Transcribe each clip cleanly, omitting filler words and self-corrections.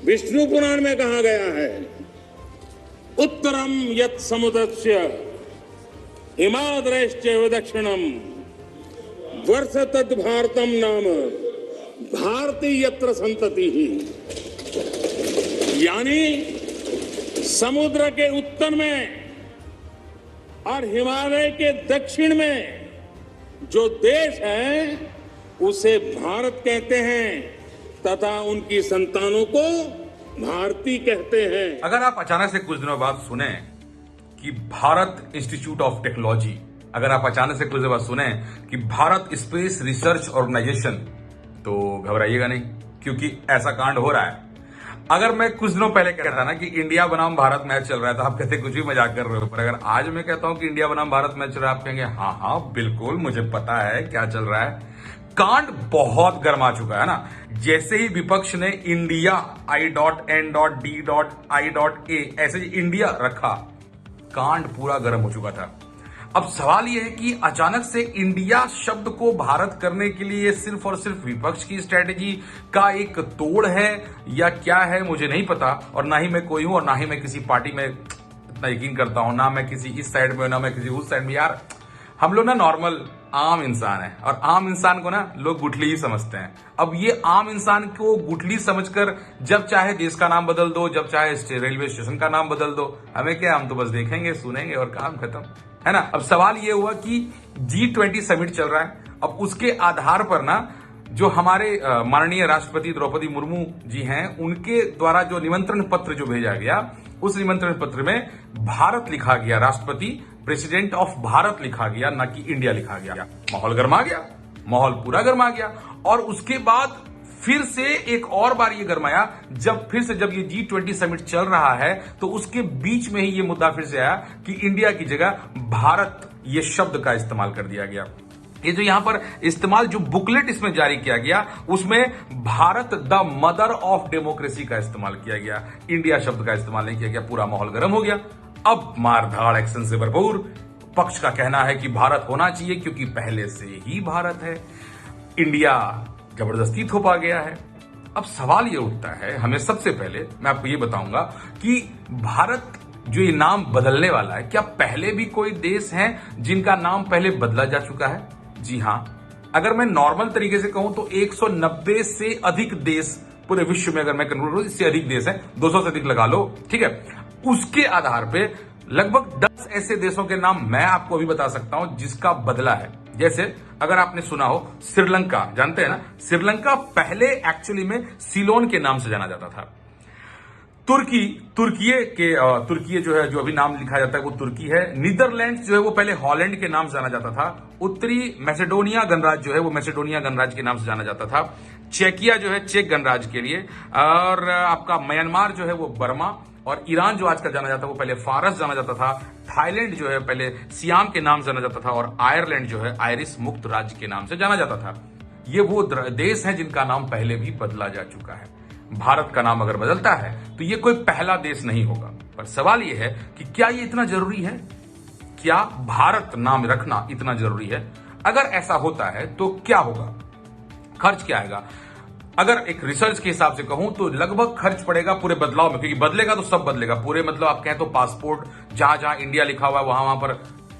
विष्णु पुराण में कहा गया है, उत्तरम यत् समुद्रस्य हिमाद्रैश्चैव दक्षिणम वर्ष तद भारतम नाम भारती यत्र संतति ही। यानी समुद्र के उत्तर में और हिमालय के दक्षिण में जो देश है उसे भारत कहते हैं तथा उनकी संतानों को भारती कहते हैं। अगर आप अचानक से कुछ दिनों बाद सुने कि भारत इंस्टीट्यूट ऑफ टेक्नोलॉजी, अगर आप अचानक से कुछ दिनों बाद सुने कि भारत स्पेस रिसर्च ऑर्गेनाइजेशन, तो घबराइएगा नहीं, क्योंकि ऐसा कांड हो रहा है। अगर मैं कुछ दिनों पहले कहता ना कि इंडिया बनाम भारत मैच चल रहा है तो आप कहते कुछ भी मजाक कर रहे हो, पर अगर आज मैं कहता हूं कि इंडिया बनाम भारत मैच चल रहा है, आप कहेंगे हाँ हाँ बिल्कुल मुझे पता है क्या चल रहा है। कांड बहुत गर्मा चुका है ना। जैसे ही विपक्ष ने इंडिया I.N.D.I.A ऐसे इंडिया रखा, कांड पूरा गर्म हो चुका था। अब सवाल यह है कि अचानक से इंडिया शब्द को भारत करने के लिए सिर्फ और सिर्फ विपक्ष की स्ट्रेटेजी का एक तोड़ है या क्या है, मुझे नहीं पता। और ना ही मैं कोई हूं और ना ही मैं किसी पार्टी में इतना यकीन करता हूं, ना मैं किसी इस साइड में ना मैं किसी उस साइड में। यार हम लोग ना नॉर्मल आम इंसान है और आम इंसान को ना लोग गुठली ही समझते हैं। अब ये आम इंसान को गुठली समझकर जब चाहे देश का नाम बदल दो, जब चाहे रेलवे स्टेशन का नाम बदल दो, हमें क्या, हम तो बस देखेंगे सुनेंगे और काम खत्म, है ना। अब सवाल ये हुआ कि G20 समिट चल रहा है। अब उसके आधार पर ना जो हमारे माननीय राष्ट्रपति द्रौपदी मुर्मू जी हैं, उनके द्वारा जो निमंत्रण पत्र जो भेजा गया, उस निमंत्रण पत्र में भारत लिखा गया, राष्ट्रपति प्रेसिडेंट ऑफ भारत लिखा गया, ना कि इंडिया लिखा गया। माहौल गर्मा गया, माहौल पूरा गर्मा गया। और उसके बाद फिर से एक और बार ये गरमाया जब ये G20 समिट चल रहा है तो उसके बीच में ही ये मुद्दा फिर से आया कि इंडिया की जगह भारत ये शब्द का इस्तेमाल कर दिया गया। ये जो यहां पर इस्तेमाल, जो बुकलेट इसमें जारी किया गया, उसमें Bharat the mother of democracy का इस्तेमाल किया गया, इंडिया शब्द का इस्तेमाल नहीं किया गया। पूरा माहौल गर्म हो गया। अब मारधाड़ एक्शन से भरपूर। पक्ष का कहना है कि भारत होना चाहिए क्योंकि पहले से ही भारत है, इंडिया जबरदस्ती थोपा गया है। अब सवाल ये उठता है, हमें सबसे पहले मैं आपको ये बताऊंगा कि भारत जो ये नाम बदलने वाला है, क्या पहले भी कोई देश है जिनका नाम पहले बदला जा चुका है? जी हां। अगर मैं नॉर्मल तरीके से कहूं तो 190 से अधिक देश पूरे विश्व में, अगर मैं कंक्लूड करूं, इससे अधिक देश है, 200 से अधिक लगा लो, ठीक है। उसके आधार पे लगभग 10 ऐसे देशों के नाम मैं आपको अभी बता सकता हूं जिसका बदला है। जैसे अगर आपने सुना हो श्रीलंका, जानते हैं ना, श्रीलंका पहले एक्चुअली में सिलोन के नाम से जाना जाता था। तुर्की जो है, जो अभी नाम लिखा जाता है वो तुर्की है। नीदरलैंड जो है वो पहले हॉलैंड के नाम से जाना जाता था। उत्तरी मैसेडोनिया गणराज्य जो है वो मैसेडोनिया गणराज्य के नाम से जाना जाता था। चेकिया जो है चेक गणराज्य के लिए, और आपका म्यांमार जो है वो बर्मा, और ईरान जो आजकल जाना जाता है वो पहले फारस जाना जाता था। थाईलैंड जो है पहले सियाम के नाम से जाना जाता था, और आयरलैंड जो है आयरिश मुक्त राज्य के नाम से जाना जाता था। ये वो देश हैं जिनका नाम पहले भी बदला जा चुका है। भारत का नाम अगर बदलता है तो ये कोई पहला देश नहीं होगा। पर सवाल ये है कि क्या ये इतना जरूरी है? क्या भारत नाम रखना इतना जरूरी है? अगर ऐसा होता है तो क्या होगा? खर्च क्या आएगा? अगर एक रिसर्च के हिसाब से कहूं तो लगभग खर्च पड़ेगा पूरे बदलाव में, क्योंकि बदलेगा तो सब बदलेगा पूरे, मतलब आप कहें तो पासपोर्ट, जहां जहां इंडिया लिखा हुआ है वहां पर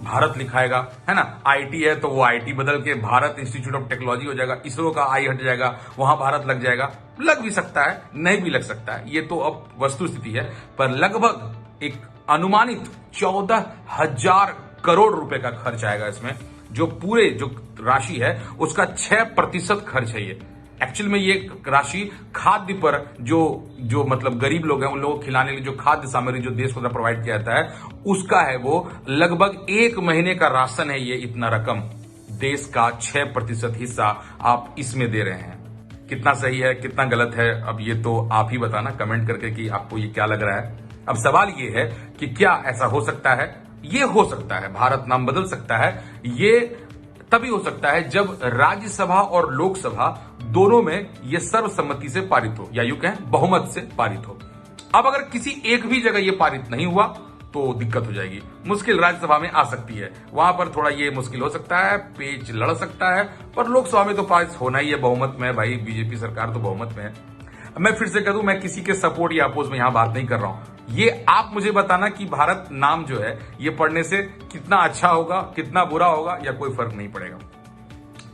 भारत लिखाएगा, है ना। आईटी है तो वो आईटी बदल के भारत इंस्टीट्यूट ऑफ टेक्नोलॉजी हो जाएगा। इसरो का आई हट जाएगा, वहां भारत लग जाएगा। लग भी सकता है, नहीं भी लग सकता है, ये तो अब वस्तु स्थिति है। पर लगभग एक अनुमानित 14,000 करोड़ रुपए का खर्च आएगा इसमें। जो पूरे जो राशि है उसका 6% खर्च है ये। एक्चुअल में ये राशि खाद्य पर जो मतलब गरीब लोग हैं उन लोगों को खिलाने के लिए जो खाद्य सामग्री जो देश को प्रोवाइड किया जाता है उसका है, वो लगभग 1 महीने का राशन है। ये इतना रकम, देश का 6% हिस्सा आप इसमें दे रहे हैं। कितना सही है, कितना गलत है, अब ये तो आप ही बताना कमेंट करके कि आपको ये क्या लग रहा है। अब सवाल ये है कि क्या ऐसा हो सकता है? ये हो सकता है, भारत नाम बदल सकता है। ये तभी हो सकता है जब राज्यसभा और लोकसभा दोनों में यह सर्वसम्मति से पारित हो, या यूं कहें बहुमत से पारित हो। अब अगर किसी एक भी जगह यह पारित नहीं हुआ तो दिक्कत हो जाएगी, मुश्किल राज्यसभा में आ सकती है, वहां पर थोड़ा ये मुश्किल हो सकता है, पेच लड़ सकता है। पर लोकसभा में तो पास होना ही है, बहुमत में भाई, बीजेपी सरकार तो बहुमत में है। मैं फिर से कह दूं, मैं किसी के सपोर्ट या अपोज में यहां बात नहीं कर रहा हूं। ये आप मुझे बताना कि भारत नाम जो है ये पढ़ने से कितना अच्छा होगा, कितना बुरा होगा, या कोई फर्क नहीं पड़ेगा।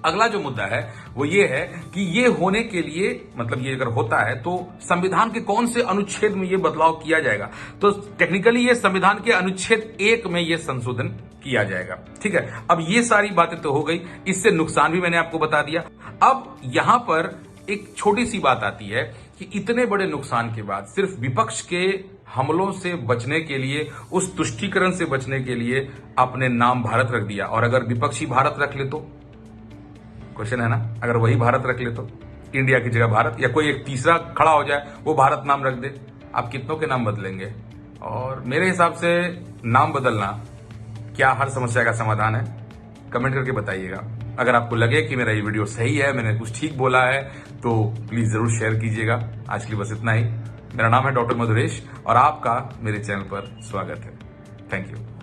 अगला जो मुद्दा है वो ये है कि ये होने के लिए, मतलब ये अगर होता है तो संविधान के कौन से अनुच्छेद में ये बदलाव किया जाएगा। तो टेक्निकली ये संविधान के अनुच्छेद 1 में ये संशोधन किया जाएगा। ठीक है, अब ये सारी बातें तो हो गई, इससे नुकसान भी मैंने आपको बता दिया। अब यहां पर एक छोटी सी बात आती है कि इतने बड़े नुकसान के बाद सिर्फ विपक्ष के हमलों से बचने के लिए, उस तुष्टीकरण से बचने के लिए आपने नाम भारत रख दिया। और अगर विपक्षी भारत रख ले तो क्वेश्चन है ना, अगर वही भारत रख ले तो इंडिया की जगह भारत, या कोई एक तीसरा खड़ा हो जाए वो भारत नाम रख दे, आप कितनों के नाम बदलेंगे। और मेरे हिसाब से नाम बदलना क्या हर समस्या का समाधान है? कमेंट करके बताइएगा। अगर आपको लगे कि मेरा ये वीडियो सही है, मैंने कुछ ठीक बोला है, तो प्लीज जरूर शेयर कीजिएगा। आज के लिए बस इतना ही। मेरा नाम है डॉक्टर मधुरेश और आपका मेरे चैनल पर स्वागत है। Thank you.